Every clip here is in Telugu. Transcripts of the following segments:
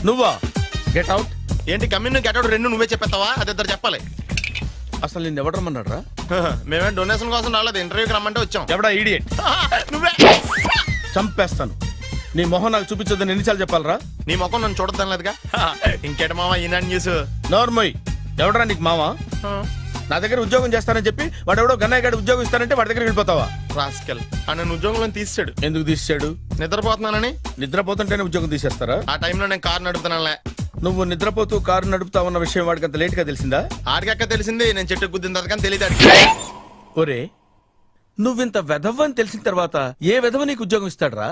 నువ్వా? Get out. ఏంటి కమ్యూన్ గెట్ అవుట్ రెండు నువ్వే చెప్పేస్తావా? అది ఇద్దరు చెప్పాలి. అసలు నిన్ను ఎవడు రమ్మన్నాడు రా? మేమే డొనేషన్ కోసం రాలేదు, ఇంటర్వ్యూకి రమ్మంటే వచ్చాం. ఎవడా ఈడియట్? నువ్వే. చంపేస్తాను. నీ మొహం నాకు చూపించొద్దని ఎన్నిసార్లు చెప్పాలరా? నీ ముఖం నన్ను చూడద్దనలేదుగా. ఇంకేట మామ ఈనాడు న్యూస్. నోర్మోయ్, ఎవడరా నీకు మావా? నా దగ్గర ఉద్యోగం చేస్తానని చెప్పి వాడు ఎవడో గన్నయ్య గారి ఉద్యోగం ఇస్తానంటే వాడి దగ్గర వెళ్ళిపోతావా? రాస్కెల్ నన్ను ఉద్యోగంలో తీసాడు. ఎందుకు తీసాడు? నిద్రపోతున్నానని. నిద్రపోతుంటేనే ఉద్యోగం తీసేస్తారా? ఆ టైంలో నేను కారు నడుపుతున్నానులే. నువ్వు నిద్రపోతూ కారు నడుపుతావన్న విషయం వాడికి అంత లేట్ గా తెలిసిందా? ఆడికక్క తెలిసింది, నేను చెట్టు గుద్దిన తర్వాత కానీ తెలియదు. ఒరే, నువ్వింత వెధవ్ అని తెలిసిన తర్వాత ఏ వెధవ నీకు ఉద్యోగం ఇస్తాడరా?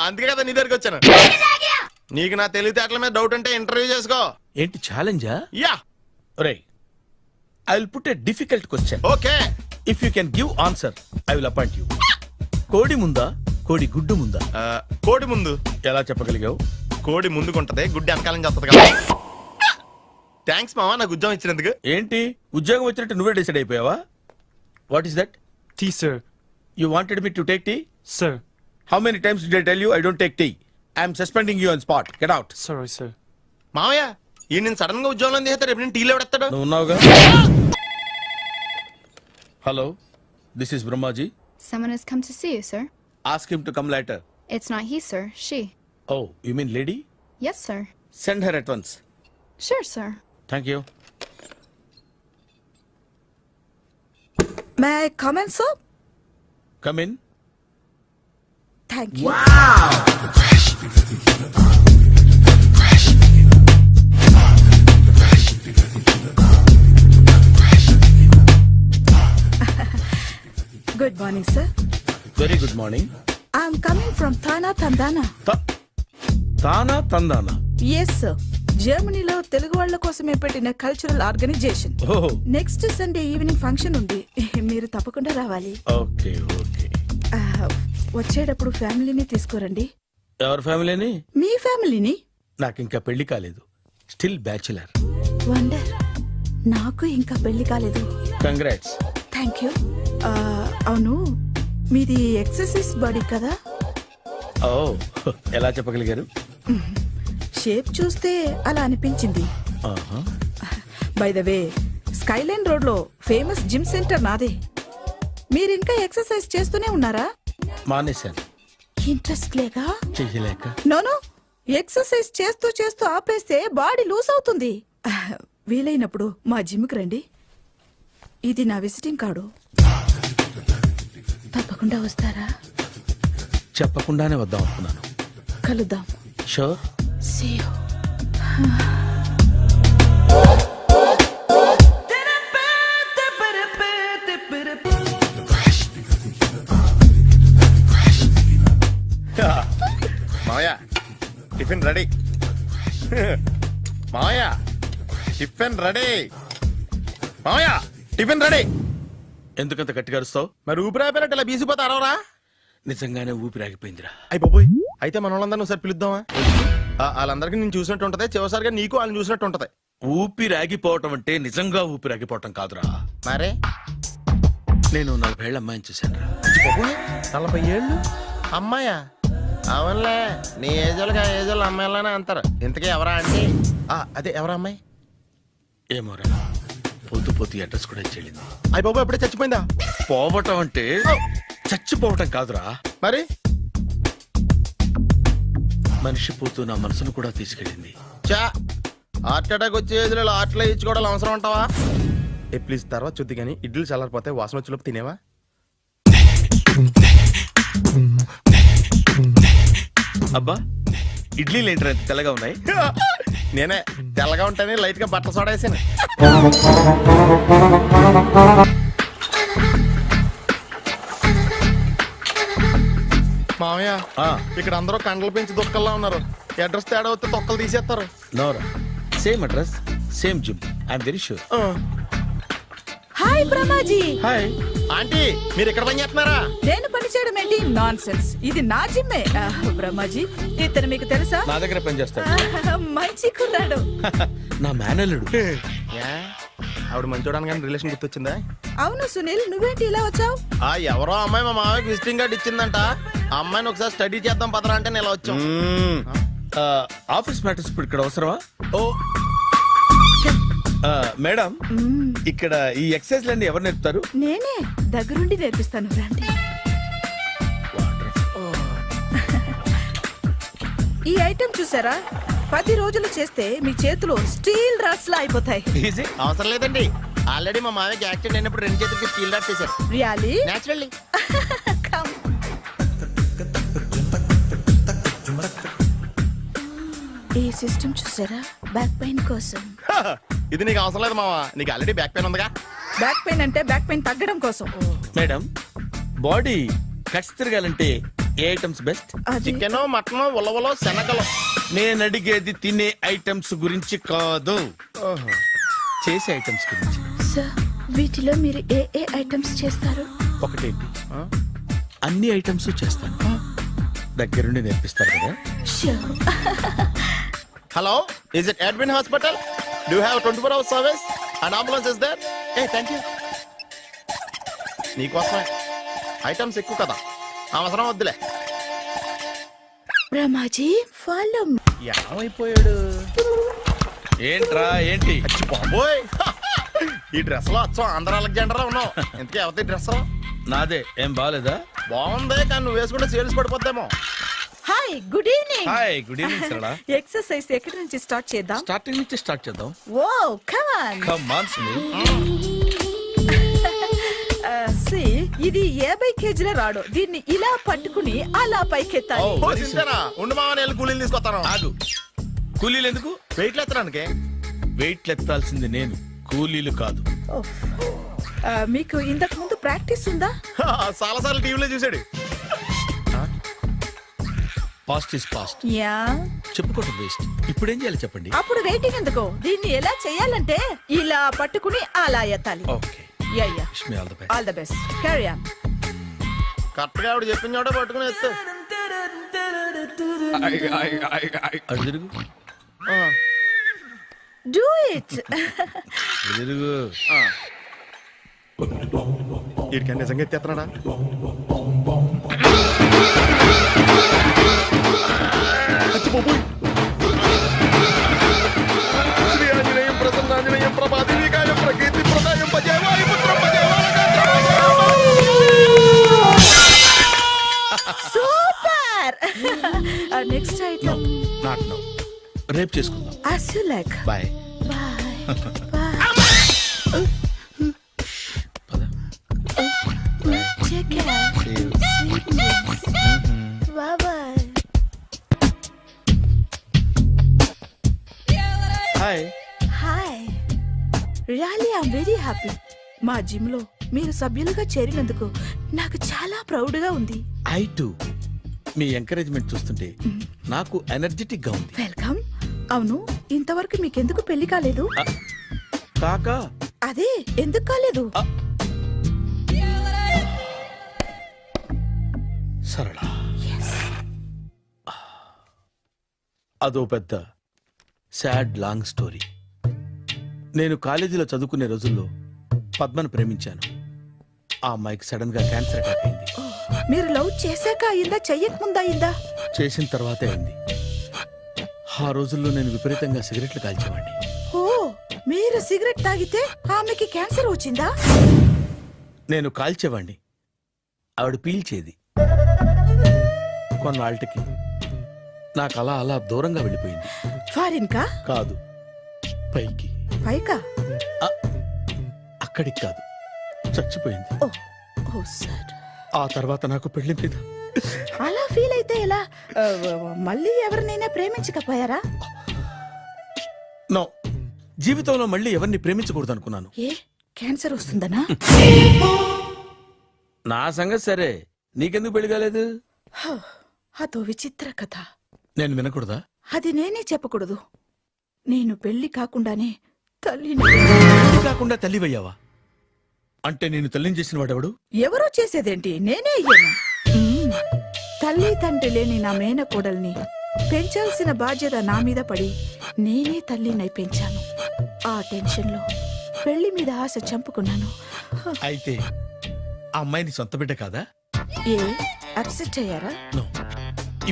అందుకే కదా నీ దగ్గరికి వచ్చాను. నీకు నా తెలివితేటల మీద డౌట్ అంటే ఇంటర్వ్యూ చేసుకో. ఏంటి ఛాలెంజా? యా. ఒరే, I will put a difficult question. Okay. If you can give answer I will appoint you. కోడి ముందా, కోడి గుడ్డు ముందా? కోడి ముందు. ఎలా చెప్పగలిగావు? కోడి ముందుకుంటది, గుడ్డి వెనకాలం చేస్తుంది కదా. థ్యాంక్స్ మామా నాకు ఉద్యోగం ఇచ్చినందుకు. ఏంటి ఉద్యోగం వచ్చినట్టు నువ్వే డిసైడ్ అయిపోయావా? What is that? Tea, sir. You wanted me to take tea? Sir. How many times did I tell you I don't take tea? I am suspending you on spot. Get out. Sorry, sir. మామయ్య ఈ నేను సడన్ గా ఉద్యోగంలో తీస్తాడు, రేపు నేను టీలో పెడతాడు. నువ్వు ఉన్నావుగా. Hello, this is Brahmaji. Someone has come to see you, sir. Ask him to come later. It's not he, sir. She. Oh, you mean lady? Yes, sir. Send her at once. Sure, sir. Thank you. May I come in, sir? Come in. Thank you. Good morning, sir. Very good morning. I'm coming from Thana, Tandana. తానా తందానా? Yes, sir. జర్మనీలో తెలుగు వాళ్ళ కోసమే పెట్టిన cultural organisation. Oh, next Sunday evening function ఉంది, మీరు తప్పకుండా రావాలి. okay, okay. వచ్చేటప్పుడు ఫ్యామిలీని తీసుకురండి. ఎవరి ఫ్యామిలీని? మీ ఫ్యామిలీని. నాకు ఇంకా పెళ్లి కాలేదు. Still bachelor. వండర్. నాకు ఇంకా పెళ్లి కాలేదు. కంగ్రాట్స్. Thank you. అవును, మీది ఎక్సర్సైజ్ బాడీ కదా? ఓ, ఎలా చెప్పగలిగారు? షేప్ చూస్తే అలా అనిపించింది. By the way, Skyline road లో ఫేమస్ జిమ్ సెంటర్ నాదే. మీరు ఇంకా ఎక్సర్సైజ్ చేస్తూనే ఉన్నారా? మానేశాను. ఇంట్రెస్ట్ లేక? చెయ్యలేక. నోను, ఎక్సర్సైజ్ చేస్తూ చేస్తూ ఆపేస్తే బాడీ లూజ్ అవుతుంది. వీలైనప్పుడు మా జిమ్కి రండి. ఇది నా విజిటింగ్ కార్డు. తప్పకుండా వస్తారా? చెప్పకుండానే వద్దాం అనుకున్నాను. కలుద్దాం. షూర్. See you. మామయ్య టిఫిన్ రెడీ. మామయ్య టిఫిన్ రెడీ. మామయ్య టిఫిన్ రెడీ. ఎందుకంత గట్టిగా అరుస్తావు? మరి ఊపిరి అయిపోయినట్టు ఇలా బీసిపోతే అరవరా? నిజంగానే ఊపిరాగిపోయిందిరా. అయ్యి బాబోయ్, అయితే మన వాళ్ళందరినీ ఒకసారి పిలుద్దామా? వాళ్ళందరికీ నేను చూసినట్టు ఉంటది, చివరిసారిగా నీకు వాళ్ళని చూసినట్టు ఉంటది. ఊపిరాగిపోవటం అంటే నిజంగా ఊపిరాగిపోవటం కాదురా. మరే నేను 40 ఏళ్ల అమ్మాయిని చూశాను రా. 40 ఏళ్ళు అమ్మాయా? అవునులే, నీ ఏజోళ్ళకి ఆ ఏజోళ్ళు అమ్మాయిలానే అంటారు. ఇంతకీ ఎవరా అంటే? అదే ఎవరా అమ్మాయి? ఏమోరా, పొద్దు పొద్దు అడ్రస్ కూడా చెల్లింది. అయ్యి బాబు ఎప్పుడే చచ్చిపోయిందా? పోవటం అంటే చచ్చిపోవటం కాదురా, మరి మనిషి పోతూ నా మనసును కూడా తీసుకెళ్ళింది. చా, హార్ట్ అటాక్ వచ్చే ఏజ్లో ఆటలో ఇచ్చుకోవడం అవసరం ఉంటావా? ప్లీజ్ తర్వాత చూద్ది కానీ ఇడ్లీలు చల్లారిపోతే వాసన వచ్చేలోపు తినేవా? అబ్బా, ఇడ్లీలు ఏంట్రా ఇంత తెల్లగా ఉన్నాయి? నేనే తెల్లగా ఉంటానే లైట్ గా బట్టలు సోడా వేసాను. మామయ్య, ఇక్కడ అందరూ కండలు పెంచి దుక్కల్లా ఉన్నారు. అడ్రస్ తేడా వస్తే తొక్కలు తీసేస్తారు. నోరా, same address, same gym. I'm very sure. Hi Brahmaji. Hi aunty, మీరు ఇక్కడ పని చేస్తున్నారా? నేను పని చేయడం ఏంటి? Nonsense. ఇది నా జిమ్మే. బ్రహ్మాజీ, ఇతను మీకు తెలుసా? నా దగ్గర పని చేస్తాడు. మంచి కుర్రాడు. నా మేనల్లుడు. ఆవిడ మంచోడానికి కానీ రిలేషన్ గుర్తొచ్చిందా? అవును సునీల్, నువ్వేంటి ఇలా వచ్చావు? ఎవరో అమ్మాయి మా మామయ్యకి విజిటింగ్ కార్డు ఇచ్చిందంట. ఆ అమ్మాయిని ఒకసారి స్టడీ చేద్దాం పదరా అంటే నేను ఇలా వచ్చాం. ఆఫీస్ మ్యాటర్స్ ఇప్పుడు ఇక్కడ అవసరమా? ఓ మేడం, ఇక్కడ ఈ ఎక్సర్సైజ్ ఎవరు నేర్పుతారు? నేనే దగ్గరుండి నేర్పిస్తాను రండి. ఈ ఐటెం చూసారా, 10 రోజులు చేస్తే మీ చేతులు స్టీల్ రాట్స్ లా అయిపోతాయి. ఈజీ. అవసరం లేదండి, ఆల్రెడీ మా మామయ్యకి యాక్సిడెంట్ అయినప్పుడు 2 చేతులకి స్టీల్ డాట్ చేశారు. రియాలీ? నేచురల్లీ. ఈ సిస్టమ్ చూసారా, బ్యాక్ పెయిన్ కోసం. ఇది నీకు అవసరం లేదు మావా, నీకు ఆల్రెడీ బ్యాక్ పెయిన్ ఉందిగా. బ్యాక్ పెయిన్ అంటే బ్యాక్ పెయిన్ తగ్గడం కోసం. మేడం, బాడీ కట్స్ తిరగాలంటే ఏ ఐటమ్స్ బెస్ట్? అది చికెన్, మటన్, ఉలవలో, శనగలు. నేను అడిగేది తినే ఐటమ్స్ గురించి కాదు, చేసే ఐటమ్స్ గురించి. సార్ వీటిలో మీరు ఏ ఏ ఐటమ్స్ చేస్తారు? ఒకటేంటి, అన్ని ఐటమ్స్ చేస్తాను. దగ్గరుండి నేర్పిస్తారు కదా? Sure. Hello, is it admin hospital? Do have 24 hours service and ambulance is there? ఏ థ్యాంక్ యూ. నీకోసమే ఐటమ్స్ ఎక్కువ కదా, అవసరం వద్దులే. రమాజీ ఫాలో ఏమైపోయాడు? ఏంట్రా ఏంటి? అచ్చి బాబోయ్, ఈ డ్రెస్ లో అచ్చం ఆంధ్ర అలెగ్జాండర్ ఉన్నావు. ఇంతకీ ఎవరి డ్రెస్? నాదే. ఏం బాగాలేదా? బాగుంది, కానీ నువ్వు వేసుకుంటే సేల్స్ పడిపోద్దేమో. Hi, good evening. Hi, good evening Sarala. Exercise ఎక్కడి నుంచి స్టార్ట్ చేద్దాం? స్టార్టింగ్ నుంచి స్టార్ట్ చేద్దాం. Oh come on. Come on Sunil. సి, ఇది 50 కేజీల రాడు. దీన్ని ఇలా పట్టుకుని అలా పైకెత్తాలి. Oh. ఓ, సింతేనా? ఉండు మామ, నేను కూలీలు తీసుకొస్తాను. ఆగు. కూలీలు ఎందుకు? వెయిట్లు ఎత్తడానికి. వెయిట్ ఎత్తాల్సింది నేను, కూలీలు కాదు. ఓఫ్. మీకు ఇంతకు ముందు ప్రాక్టీస్ ఉందా? చాలా సార్లు టీవీలో చూసాడు. Past is past, yeah. చెప్పుకోవడం వేస్ట్. ఇప్పుడు ఏం చేయాలి చెప్పండి? అప్పుడు వెయిటింగ్ ఎందుకు? దీన్ని ఎలా చేయాలంటే ఇలా పట్టుకుని అలా ఎత్తాలి. Okay, yeah yeah. Wish me all the best. All the best. Carry on. Correct గా ఆవిడ చెప్పిన చోట పట్టుకుని ఎత్తు. అటు తిరుగు, డూ ఇట్. అటు తిరుగు. వీడికి నిజంగా ఎత్తేస్తున్నాడా? అచ్చి బాబోయ్. శ్రీ ఆంజనేయం ప్రసన్నాంజనేయం ప్రభాదేవికాయం ప్రకీర్తి ప్రదాయం భజేవాయి పుత్రం super. Next item. Not now, రేపు చేసుకుందాం. as you like. Bye. Bye. పద. Take care. See you. Sweet dreams. Bye bye. Hi. Hi. Really I'm very happy. మా జిమ్ లో మీరు సభ్యులుగా చేరినందుకు నాకు చాలా ప్రౌడ్ గా ఉంది. I to. మీ ఎంకరేజ్మెంట్ చూస్తుంటే నాకు ఎనర్జెటిక్ గా ఉంది. వెల్కమ్. అవును, ఇంతవరకు మీకెందుకు పెళ్లి కాలేదు? కాకా, అదే ఎందుకు కాలేదు? సరళ, అదో పెద్ద సాడ్ లాంగ్ స్టోరీ. నేను కాలేజీలో చదువుకునే రోజుల్లో పద్మను ప్రేమించాను. ఆ అమ్మాయికి సడన్ గా క్యాన్సర్ అటాక్ అయింది. మీరు లవ్ చేశాక అయిందా, చెయ్యక ముందా అయిందా? చేసిన తర్వాతే అయింది. ఆ రోజుల్లో నేను విపరీతంగా సిగరెట్లు కాల్చేవాడిని. ఓ, మీరు సిగరెట్ తాగితే ఆమెకి క్యాన్సర్ వచ్చిందా? నేను కాల్చేవాడిని, ఆవిడ పీల్చేది. కొన్నాళ్ళకి నాకు అలా అలా దూరంగా వెళ్ళిపోయింది. ఫారిన్ కా? కాదు, పైకి. పైకా? అక్కడికి కాదు, చచ్చిపోయింది. ఓ ఓ సార్. ఆ తర్వాత నాకు పెళ్లి మీద అలా ఫీల్ అయితే ఎలా? మళ్ళీ ఎవరినైనా ప్రేమించకపోయారా? నో, జీవితంలో మళ్ళీ ఎవరిని ప్రేమించకూడదు అనుకున్నాను. ఏ, క్యాన్సర్ వస్తుందనా? నా సంగతి సరే, నీకెందుకు పెళ్లి కాలేదు? అదో విచిత్ర కథ. నేను వినకూడదా? అది నేనే చెప్పకూడదు. నేను పెళ్లి కాకుండానే తల్లిని. పెళ్లి కాకుండా తల్లివయ్యావా? అంటే నేను తల్లిని చేసిన వాడెవడు? ఎవరో చేసేదేంటి, నేనే అయ్యాను. తల్లి తండ్రి లేని నా మేనకోడల్ని పెంచాల్సిన బాధ్యత నా మీద పడి నేనే తల్లినై పెంచాను. ఆ టెన్షన్ లో పెళ్లి మీద ఆశ చంపుకున్నాను. అయితే ఆ అమ్మాయిని సొంత బిడ్డ కాదా? ఏ అప్సెట్ అయ్యారా? నో,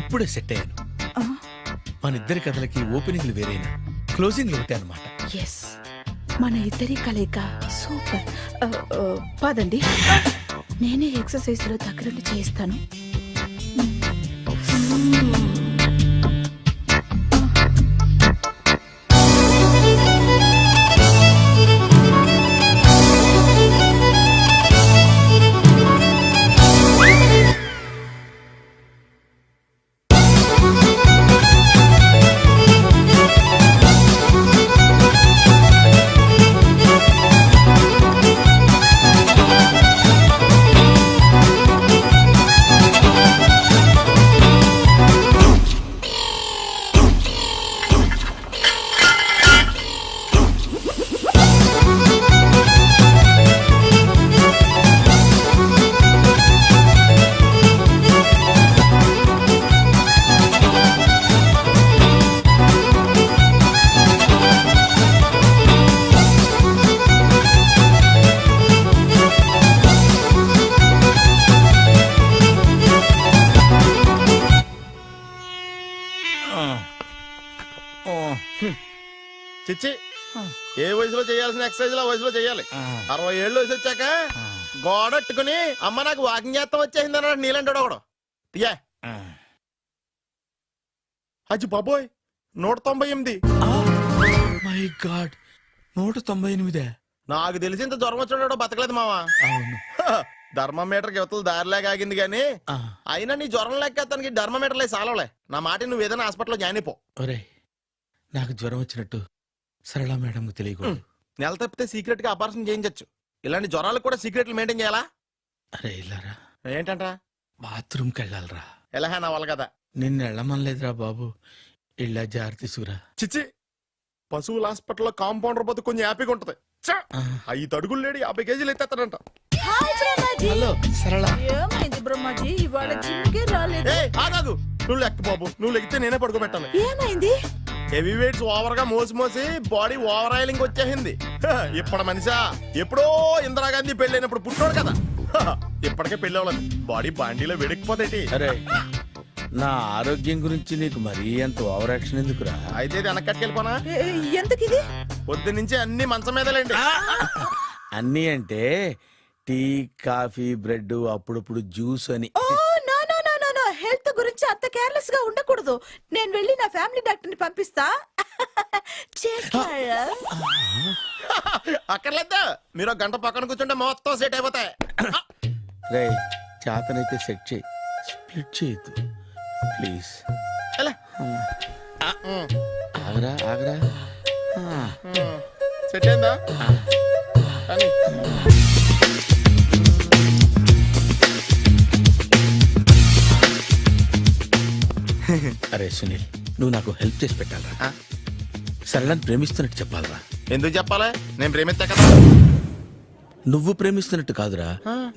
ఇప్పుడే సెట్ అయ్యాను. ఆ, మన ఇద్దరి కథలకి ఓపెనింగ్లు వేరైనా క్లోజింగ్లు ఒకటే అనమాట. ఎస్, మన ఇద్దరి కలయిక సూపర్. పదండి, నేనే ఎక్సర్సైజ్ లో దగ్గరుండి చేయిస్తాను. చిచ్చి, ఏ వయసులో చేయాల్సిన ఎక్సర్సైజ్ ఆ వయసులో చేయాలి. 60 ఏళ్ళు వయసు వచ్చాక గోడట్టుకుని అమ్మ నాకు వాకింగ్ చేస్తాం వచ్చేసింది అన్నాడు నీలంటాడు ఒకడు. తీయా అచ్చి బాబోయ్, 198. My God, 198. నాకు తెలిసి ఇంత జ్వరం వచ్చాడో బతకలేదు మావా. అవును. ధర్మమీటర్ యువతలు దారిలాగా ఆగింది గానీ అయినా నీ జ్వరం లెక్క అతనికి ధర్మమీటర్లే సాలవలే. నా మాట నువ్వు ఏదైనా హాస్పిటల్లో జాయిన్ అయిపో. ఒరే, నాకు జ్వరం వచ్చినట్టు సరళ మేడంకు తెలియకూడదు. నెల తప్పితే సీక్రెట్ గా ఆపరేషన్ చేయించచ్చు. ఇలాంటి జ్వరాలకు కూడా సీక్రెట్లు మెయింటైన్ చేయాలా? అరే ఇల్లారా, ఏంటంటరా? బాత్రూమ్కి వెళ్ళాలరా. ఎలాహే నా వాళ్ళు కదా. నిన్ను వెళ్ళమనలేదురా బాబు, ఇళ్ళ జారి తీసుకురా. చిచ్చి, పశువుల హాస్పిటల్లో కాంపౌండర్ పోతే కొంచెం హ్యాపీగా ఉంటది. 5 అడుగులు లేడి 50 కేజీలు ఎత్తేస్తాడంట. హలో సరళ. ఏమైంది బ్రహ్మాజీ, ఇవాళ జిమ్కే రాలేదు? ఆగాదు, నువ్వు లెక్క బాబు. నువ్వు లెక్కితే నేనే పడుకోబెట్టాలి. ఏమైంది? హెవీ వెయిట్స్ ఓవర్ గా మోసి మోసి బాడీ ఓవర్ ఆయిలింగ్ వచ్చేసింది. ఇప్పుడు మనిషా ఎప్పుడో ఇందిరాగాంధీ పెళ్ళైనప్పుడు పుట్టినోడు కదా. ఇప్పటికే పెళ్ళి అవ్వలేదు, బాడీ బాండీలో వెడికిపోతేటి. అరే, నా ఆరోగ్యం గురించి నీకు మరీ అంత ఓవర్ యాక్షన్ ఎందుకురా? అయితే ఇది వెనక్కట్టుకెళ్ళిపోనా? ఎందుకిది? పొద్దు నుంచి అన్ని మంచం మీదలేండి. అన్నీ అంటే టీ, కాఫీ, బ్రెడ్, అప్పుడప్పుడు జ్యూస్ అని. Oh no no no no no, health గురించి అంత కేర్లెస్ గా ఉండకూడదు. నేను వెళ్ళి నా ఫ్యామిలీ డాక్టర్ ని పంపిస్తా. అక్కర్లేద్దా, మీరు ఒక గంట పక్కన కూర్చుంటే మొత్తం సెట్ అయిపోతాయి. రే, చేతనైతే సెట్ చేయి, స్ప్లిట్ చేయొద్దు ప్లీజ్. ఎలా? ఆగరా ఆగరా. సెట్ అయిందా? కానీ అరే సునీల్, నువ్వు నాకు హెల్ప్ చేసి పెట్టాలరా. సరళని ప్రేమిస్తున్నట్టు చెప్పాలరా. ఎందుకు చెప్పాలి? నేను ప్రేమిస్తా కదా. నువ్వు ప్రేమిస్తున్నట్టు కాదురా,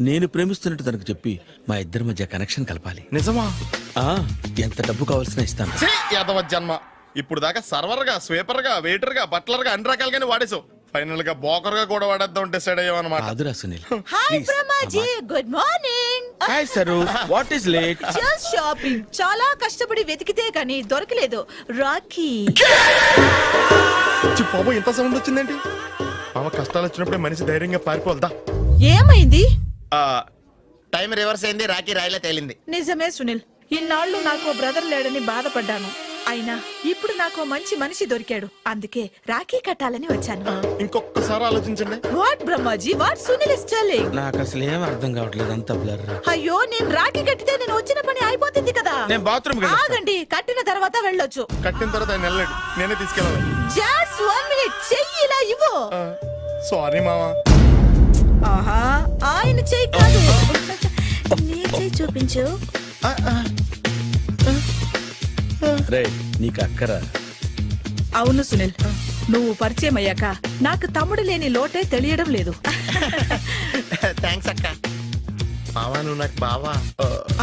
నేను ప్రేమిస్తున్నట్టు తనకు చెప్పి మా ఇద్దరి మధ్య కనెక్షన్ కలపాలి. నిజమా? ఎంత డబ్బు కావాల్సిన ఇస్తాను. యాదవ జన్మ. ఇప్పుడు దాకా సర్వర్ గా, స్వీపర్ గా, వెయిటర్ గా, బట్లర్ గా అన్ని రకాలుగానే వాడేసావు. ఫైనల్ గా బోకర్ గా కూడా వాడేద్దాం డిసైడ్ అయ్యామన్నమాట. కాదురా Sunil. Hi Brahmaji, good morning. Hi sir, what is late? Just shopping. చాలా కష్టపడి వెతికితే గానీ దొరకలేదు. రాఖీ. బాబు, ఇంత సౌండ్ వచ్చిందేంటి? మామ, కష్టాలు వచ్చినప్పుడే మనిషి ధైర్యంగా పారిపోల్దా. ఏమైంది? టైం రివర్స్ అయింది, రాఖీ రాయిలా తేలింది. నిజమే సునీల్, ఇన్నాళ్ళు నాకు బ్రదర్ లేడని బాధపడ్డాను. అయినా ఇప్పుడు నాకు మంచి మనిషి దొరికాడు. అందుకే రాఖీ కట్టాలని వచ్చాను. ఇంకొకసారి ఆలోచించండి. What Brahmaji, what Sunil is telling? నాకు అసలు ఏం అర్థం కావట్లేదు, అంత బ్లర్. అయ్యో, నేను రాఖీ కట్టితే నేను వచ్చిన పని అయిపోతుంది కదా. నేను బాత్రూమ్ ఆగండి, కట్టిన తర్వాత వెళ్ళొచ్చు. కట్టిన తర్వాత ఆయన వెళ్ళాడు, నేనే తీసుకెళ్ళాలి. జస్ట్ 1 మినిట్, చెయ్యి ఇలా ఇవ్వు. సారీ మామా. ఆహా, ఆయన చెయ్యి కాదు, నీ చెయ్యి చూపించు. రే, నీకు అక్కరా? అవును సునీల్, నువ్వు పరిచయం అయ్యాక నాకు తమ్ముడు లేని లోటే తెలియడం లేదు. థ్యాంక్స్ అక్క. మావా, నువ్వు నాకు బావా.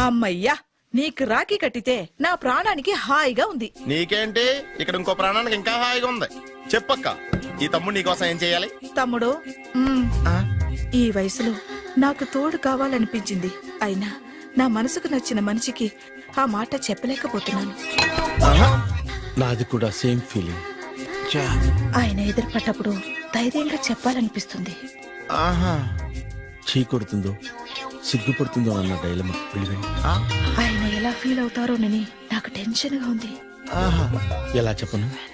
అమ్మయ్యా, నీకు రాఖీ కట్టితే నా ప్రాణానికి హాయిగా ఉంది. నీకేంటి, ఇక్కడ ఇంకో ప్రాణానికి ఇంకా హాయిగా ఉంది. చెప్పక్క, ఈ తమ్ముడు నీకోసం ఏం చేయాలి? తమ్ముడు, ఈ వయసులో నాకు తోడు కావాలనిపించింది. అయినా నా మనసుకు నచ్చిన మనిషికి ఆ మాట చెప్పలేకపోతున్నాను. నాది కూడా సేమ్ ఫీలింగ్. ఆయన ఎదురుపడ్డప్పుడు ధైర్యంగా చెప్పాలనిపిస్తుంది. ఆహా. చీ కొడుతుందో సిగ్గుపడుతుందో అన్న డైలమా వెళ్ళిపోయింది. ఆయన ఎలా ఫీల్ అవుతారోనని నాకు టెన్షన్గా ఉంది. ఆహా. ఎలా చెప్పను?